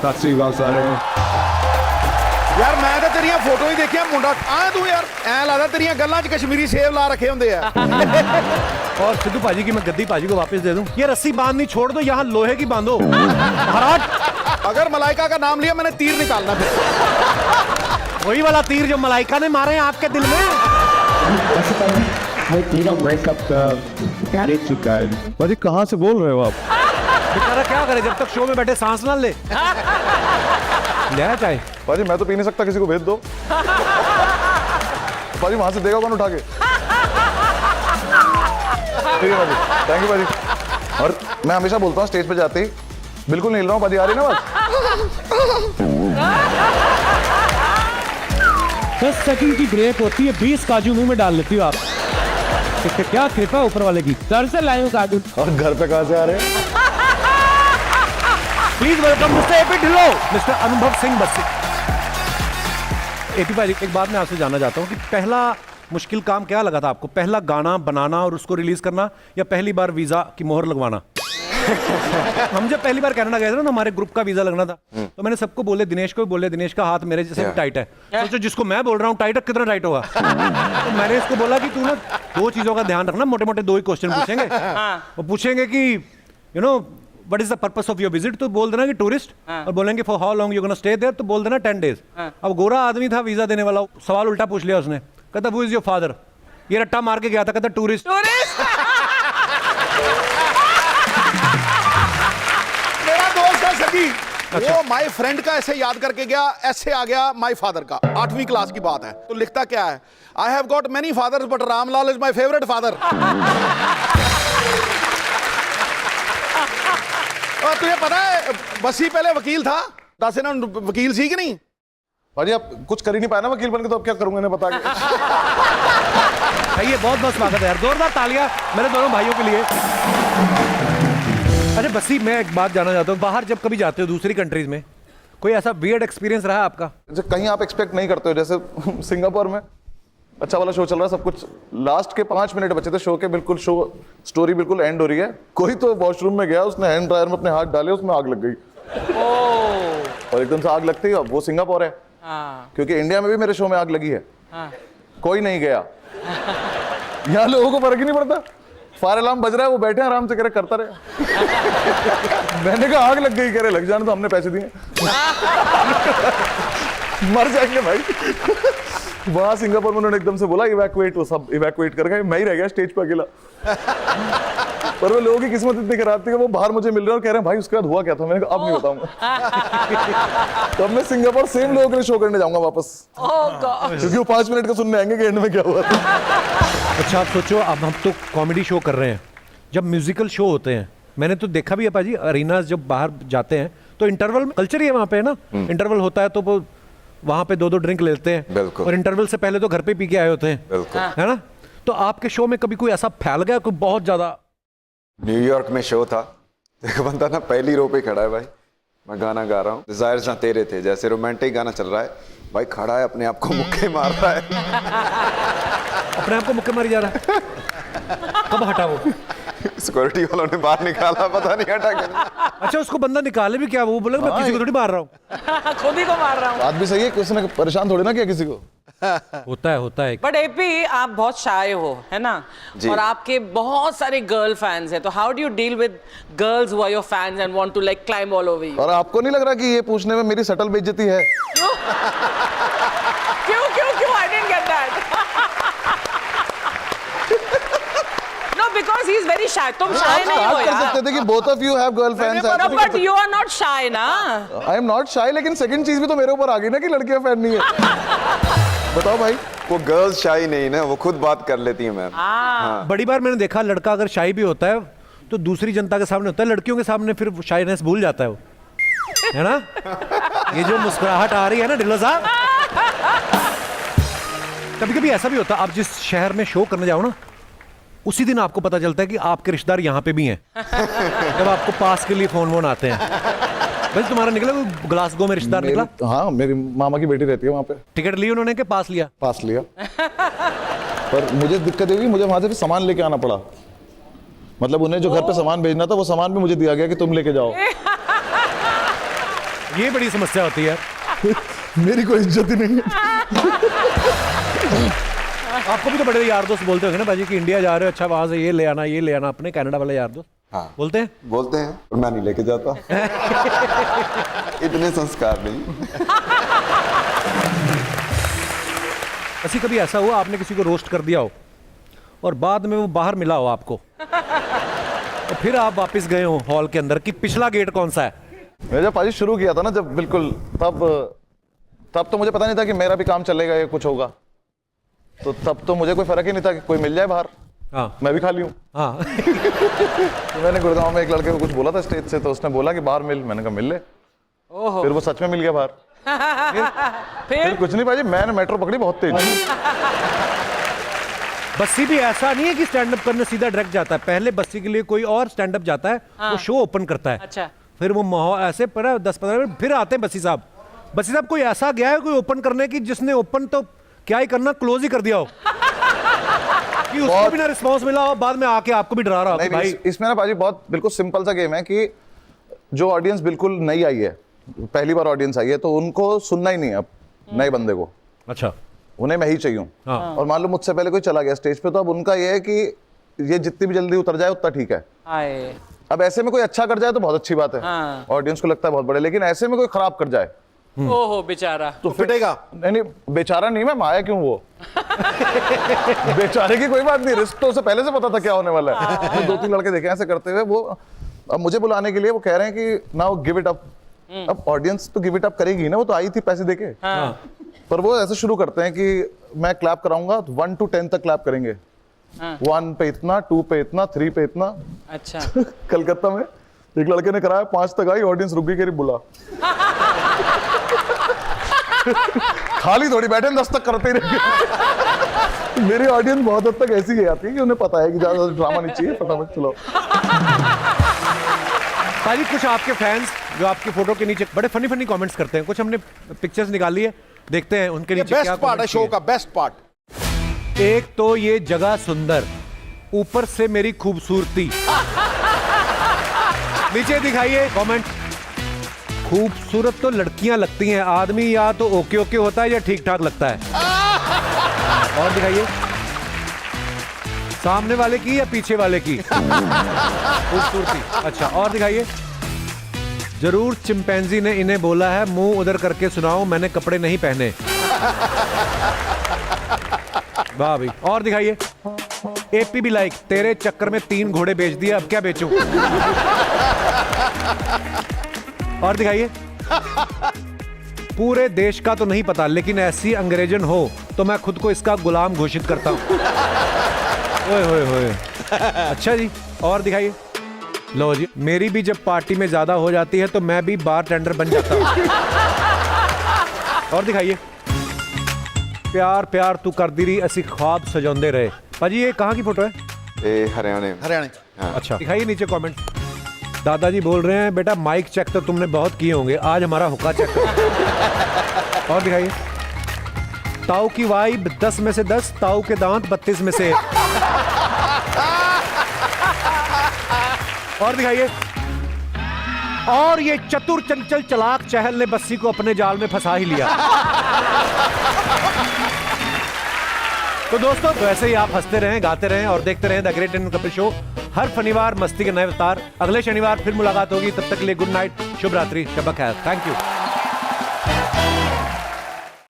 ਸਤਿ ਸ੍ਰੀ ਅਕਾਲ ਸਾਰਿਆਂ ਨੂੰ। ਯਾਰ ਮੈਂ ਤਾਂ ਤੇਰੀਆਂ ਫੋਟੋ ਹੀ ਦੇਖਿਆ ਮੁੰਡਾ ਆ ਤੂੰ ਯਾਰ ਐ ਲੱਗਦਾ ਤੇਰੀਆਂ ਗੱਲਾਂ 'ਚ ਕਸ਼ਮੀਰੀ ਸੇਬ ਲਾ ਰੱਖੇ ਹੁੰਦੇ ਆ। और सिद्धू पाजी की मैं गद्दी पाजी को वापस दे दूं। ये रस्सी बांधनी छोड़ दो, यहाँ लोहे की बांधो। महाराज अगर मलाइका का नाम लिया मैंने तीर निकालना फिर। वही वाला तीर जो मलाइका ने मारे हैं आपके दिल में। ब्रेकअप दे चुका है। भाजी कहाँ से बोल रहे हो आप? बेचारा क्या करे जब तक शो में बैठे सांस ना ले। ले आया चाय। भाजी मैं तो पी नहीं सकता, किसी को भेज दो। भाजी वहां से देगा कौन उठा के? ठीक है भाजी, थैंक यू भाजी। और मैं हमेशा बोलता हूँ स्टेज पे जाते ही बिल्कुल नहीं हिल रहा हूँ, भाजी आ रही ना बात। 10 सेकंड की ब्रेक होती है, 20 काजू मुंह में डाल लेती हो आप। क्या कृपा ऊपर वाले की, घर से लाए हो काजू। और घर पे कहाँ से आ रहे हैं? Please welcome mister AP Dhillon, mister अनुभव सिंह बस्सी। एपी भाई एक बात मैं आपसे जानना चाहता हूँ कि पहला मुश्किल काम क्या लगा था आपको? पहला गाना बनाना और उसको रिलीज करना, या पहली बार वीजा की मोहर लगवाना? हम जब पहली बार कनाडा गए थे ना, हमारे ग्रुप का वीजा लगना था, तो मैंने सबको बोले, दिनेश को भी बोले, दिनेश का हाथ मेरे जैसे भी टाइट है। सोचो जिसको मैं बोल रहा हूँ टाइट है, कितना टाइट होगा। तो मैंने इसको बोला कि तू ना 2 चीजों का ध्यान रखना, मोटे मोटे 2 ही क्वेश्चन पूछेंगे। वो पूछेंगे कि you know what is the purpose of your visit, तो बोल देना कि टूरिस्ट, और बोलेंगे for how long you gonna stay there, तो बोल देना 10 days। अब गोरा आदमी था वीजा देने वाला, सवाल उल्टा पूछ लिया उसने, कहता हु इज योर फादर, ये रट्टा मार के गया था, कहता टूरिस्ट। मेरा दोस्त है सभी, वो माय फ्रेंड का ऐसे याद करके गया, ऐसे आ गया माय फादर का, 8वीं क्लास की बात है। तो लिखता क्या है, I have got many fathers but Ramlal is my favourite father. और तुझे पता है बसी पहले वकील था, दस ना वकील सी कि नहीं? भाजी आप कुछ कर ही नहीं पाया ना वकील बन के, तो अब क्या करूंगा इन्हें बता के। ये बहुत बहुत स्वागत है यार, जोरदार तालियां मेरे दोनों भाइयों के लिए। अरे बसी, मैं एक बात जानना चाहता हूँ, बाहर जब कभी जाते हो दूसरी कंट्रीज में, कोई ऐसा वियर्ड एक्सपीरियंस रहा है आपका? कहीं आप एक्सपेक्ट नहीं करते हो, जैसे सिंगापुर में अच्छा वाला शो चल रहा है, सब कुछ लास्ट के 5 मिनट बचे थे शो के, बिल्कुल शो स्टोरी बिल्कुल एंड हो रही है, कोई तो वॉशरूम में गया, उसने हैंड ड्रायर में अपने हाथ डाले, उसमें आग लग गई। और एकदम से आग लगती है, वो सिंगापुर है। क्योंकि इंडिया में भी मेरे शो में आग लगी है, कोई नहीं गया। यहाँ लोगों को फर्क ही नहीं पड़ता, फायर अलार्म बज रहा है, वो बैठे हैं आराम से, कह रहे करता रहे। मैंने कहा आग लग गई, कह रहे लग जाने तो, हमने पैसे दिए। मर जाएंगे भाई। वहां सिंगापुर में उन्होंने एकदम से बोला इवैक्यूएट, वो सब इवैक्यूएट कर गए, मैं ही रह गया स्टेज पर अकेला। पर वो लोगों की किस्मत इतनी खराब थी कि वो बाहर मुझे मिल रहे हैं और कह रहे हैं भाई उसके बाद हुआ क्या था। मैंने कहा अब नहीं बताऊंगा। तो अब मैं सिंगापुर सेम लोगों के लिए शो करने जाऊंगा वापस, क्योंकि वो 5 मिनट का सुनने आएंगे कि एंड में क्या हुआ था। अच्छा आप सोचो, अब हम तो कॉमेडी शो कर रहे हैं, जब म्यूजिकल शो होते हैं, मैंने तो देखा भी है पाजी, अरीनास जब बाहर जाते हैं तो इंटरवल में कल्चर ही है वहाँ पे, है ना, इंटरवल होता है तो वो वहाँ पे 2-2 ड्रिंक लेते हैं, और इंटरवल से पहले तो घर पे पी के आए होते हैं, है ना। तो आपके शो में कभी कोई ऐसा फैल गया, कोई बहुत ज्यादा? न्यूयॉर्क में शो था, एक बंदा ना पहली रो पे खड़ा है, भाई मैं गाना गा रहा हूँ, डिजायर्स ना तेरे थे, जैसे रोमांटिक गाना चल रहा है, भाई खड़ा है अपने आप को मुक्के मार रहा है। अपने आप को मुक्के मारी जा रहा है? कब हटा वो? सिक्योरिटी वालों ने बाहर निकाला, पता नहीं हटा के। अच्छा उसको बंदा निकाले भी क्या, वो बोले मैं किसी को थोड़ी मार रहा हूँ। खुद ही को मार रहा हूँ। बात भी सही है, किसी ने परेशान थोड़ी ना किया किसी को। होता है। बट एपी आप बहुत शाय हो, है ना, और आपके बहुत सारे गर्ल फैंस हैं, तो how do you deal with girls who are your fans and want to like climb all over you? और आपको नहीं लग रहा कि ये पूछने में मेरी सटल बेइज्जती है? क्यों I didn't get that. No because he is very shy. तुम शाय नहीं हो कर यार। सकते थे कि both of you have girlfriends। But you are not shy ना। I am not shy, लेकिन सेकंड चीज भी तो मेरे ऊपर आ गई ना कि लड़कियां फैन नहीं है। बताओ भाई। वो गर्ल्स शाई नहीं ना, वो खुद बात कर लेती है मैम। हाँ। बड़ी बार मैंने देखा लड़का अगर शाई भी होता है तो दूसरी जनता के सामने होता है, लड़कियों के सामने फिर शाइनेस भूल जाता है वो, है ना। ये जो मुस्कुराहट आ रही है ना ढिल्लों साहब, कभी कभी ऐसा भी होता है, आप जिस शहर में शो करने जाओ ना, उसी दिन आपको पता चलता है कि आपके रिश्तेदार यहाँ पे भी हैं। जब आपको पास के लिए फोन आते हैं। बस तुम्हारा निकला वो ग्लासगो में रिश्तेदार निकला? हाँ, मेरी मामा की बेटी रहती है वहाँ पे। टिकट ली उन्होंने के पास लिया? पास लिया। पर मुझे दिक्कत ये हुई, मुझे वहां से भी सामान लेके आना पड़ा। मतलब उन्हें जो घर पे सामान भेजना था वो सामान भी मुझे दिया गया कि तुम लेके जाओ। ये बड़ी समस्या होती है। मेरी कोई इज्जत ही नहीं है। आपको भी तो बड़े यार दोस्त बोलते होंगे ना भाजी कि इंडिया जा रहे हो, अच्छा वहां से ये ले आना अपने कनाडा वाले यार दोस्त। हाँ बोलते हैं बोलते हैं, और मैं नहीं लेके जाता। इतने संस्कार नहीं। ऐसी कभी ऐसा हुआ आपने किसी को रोस्ट कर दिया हो और बाद में वो बाहर मिला हो आपको तो फिर आप वापस गए हो हॉल के अंदर कि पिछला गेट कौन सा है? मैं जब पाजी शुरू किया था ना, जब बिल्कुल तब तो मुझे पता नहीं था कि मेरा भी काम चलेगा या कुछ होगा, तो तब तो मुझे कोई फर्क ही नहीं था कि कोई मिल जाए बाहर। हाँ मैं भी खाली हूँ। हाँ। तो मैंने गुड़गांव में एक लड़के को कुछ बोला था स्टेज से, तो उसने बोला कि बाहर मिल, मैंने कहा मिल ले। फिर वो सच में मिल गया बाहर। फिर कुछ नहीं पाजी, मैंने मेट्रो पकड़ी बहुत तेज। बस्सी भी ऐसा नहीं है कि स्टैंड अप करने सीधा डायरेक्ट जाता है, पहले बस्सी के लिए कोई और स्टैंड अप जाता है, वो शो ओपन करता है। अच्छा। फिर वो माहौल ऐसे पर 10-15 मिनट फिर आते हैं बस्सी साहब। बस्सी साहब कोई ऐसा गया है कोई ओपन करने की जिसने ओपन तो क्या ही करना, क्लोज ही कर दिया हो कि उसको भी ना रिस्पांस मिला हो, बाद में आके आपको भी डरा रहा हो कि भाई। इसमें ना पाजी बहुत बिल्कुल सिंपल सा गेम है कि जो ऑडियंस बिल्कुल नई आई है, पहली बार ऑडियंस आई है, तो उनको सुनना ही नहीं है अब नए बंदे को। अच्छा। उन्हें मैं ही चाहिए हूँ। हाँ। और मान लो मुझसे पहले कोई चला गया स्टेज पे, तो अब उनका ये है कि ये जितनी भी जल्दी उतर जाए उतना ठीक है। आए। अब ऐसे में कोई अच्छा कर जाए तो बहुत अच्छी बात है, हाँ। ऑडियंस को लगता है बहुत बड़े, लेकिन ऐसे में कोई खराब कर जाए ओहो बेचारा। तो फिटेगा। नहीं बेचारा नहीं, मैं माया क्यों वो। बेचारे की कोई बात नहीं, रिस्क तो उसे पहले से पता था क्या होने वाला है। तो 2-3 लड़के देखे ऐसे करते हुए, वो अब मुझे बुलाने के लिए वो कह रहे हैं कि नाउ गिव इट अप। अब ऑडियंस तो गिव इट अप करेगी ना, वो तो आई थी पैसे देके। पर वो ऐसे शुरू करते हैं कि मैं क्लैप कराऊंगा, 1 to 10 तक क्लैप करेंगे। 1 पे इतना, 2 पे इतना, 3 पे इतना। अच्छा। कलकत्ता में एक लड़के ने कराया, 5 तक आई, ऑडियंस रुक गई, कह रही बुला। खाली थोड़ी बैठे 10 तक करते ही रहेंगे। मेरी ऑडियंस बहुत हद तक ऐसी ही आती है कि उन्हें पता है कि ज्यादा ड्रामा नहीं चाहिए, फटाफट चलो। भाजी कुछ आपके फैंस जो आपकी फोटो के नीचे बड़े फनी कमेंट्स करते हैं, कुछ हमने पिक्चर्स निकाली है, देखते हैं उनके नीचे क्या बेस्ट पार्ट है शो का, बेस्ट पार्ट। एक तो ये जगह सुंदर, ऊपर से मेरी खूबसूरती। नीचे दिखाइए कमेंट। खूबसूरत तो लड़कियां लगती हैं, आदमी या तो ओके ओके होता है या ठीक ठाक लगता है। और दिखाइए सामने वाले की या पीछे वाले की खूबसूरती। अच्छा और दिखाइए। जरूर चिंपैंजी ने इन्हें बोला है मुंह उधर करके सुनाओ, मैंने कपड़े नहीं पहने। वाह भाई। और दिखाइए। एपी भी लाइक, तेरे चक्कर में 3 घोड़े बेच दिए, अब क्या बेचूं। और दिखाइए। पूरे देश का तो नहीं पता, लेकिन ऐसी अंग्रेजन हो तो मैं खुद को इसका गुलाम घोषित करता हूं। ओए होए होए। अच्छा जी। और दिखाइए। लो जी, मेरी भी जब पार्टी में ज्यादा हो जाती है तो मैं भी बार टेंडर बन जाता हूं। और दिखाइए। प्यार प्यार तू कर दी रही, असी ख्वाब सजाउंदे रहे। भाजी ये कहाँ की फोटो है? ये हरियाणा में। हरियाणा। अच्छा दिखाइए नीचे कमेंट। दादाजी बोल रहे हैं बेटा माइक चेक तो तुमने बहुत किए होंगे, आज हमारा हुक्का चेक करो। और दिखाइए। ताऊ की वाइब 10 में से 10, ताऊ के दांत 32 में से 1। और दिखाइए। और ये चतुर चंचल चलाक चहल ने बस्सी को अपने जाल में फंसा ही लिया। तो दोस्तों तो ऐसे ही आप हंसते रहें, गाते रहें और देखते रहें the great Indian Kapil show. हर शनिवार मस्ती के नए अवतार। अगले शनिवार फिर मुलाकात होगी, तब तक के लिए गुड नाइट, शुभ रात्रि, शब खैर। Thank you.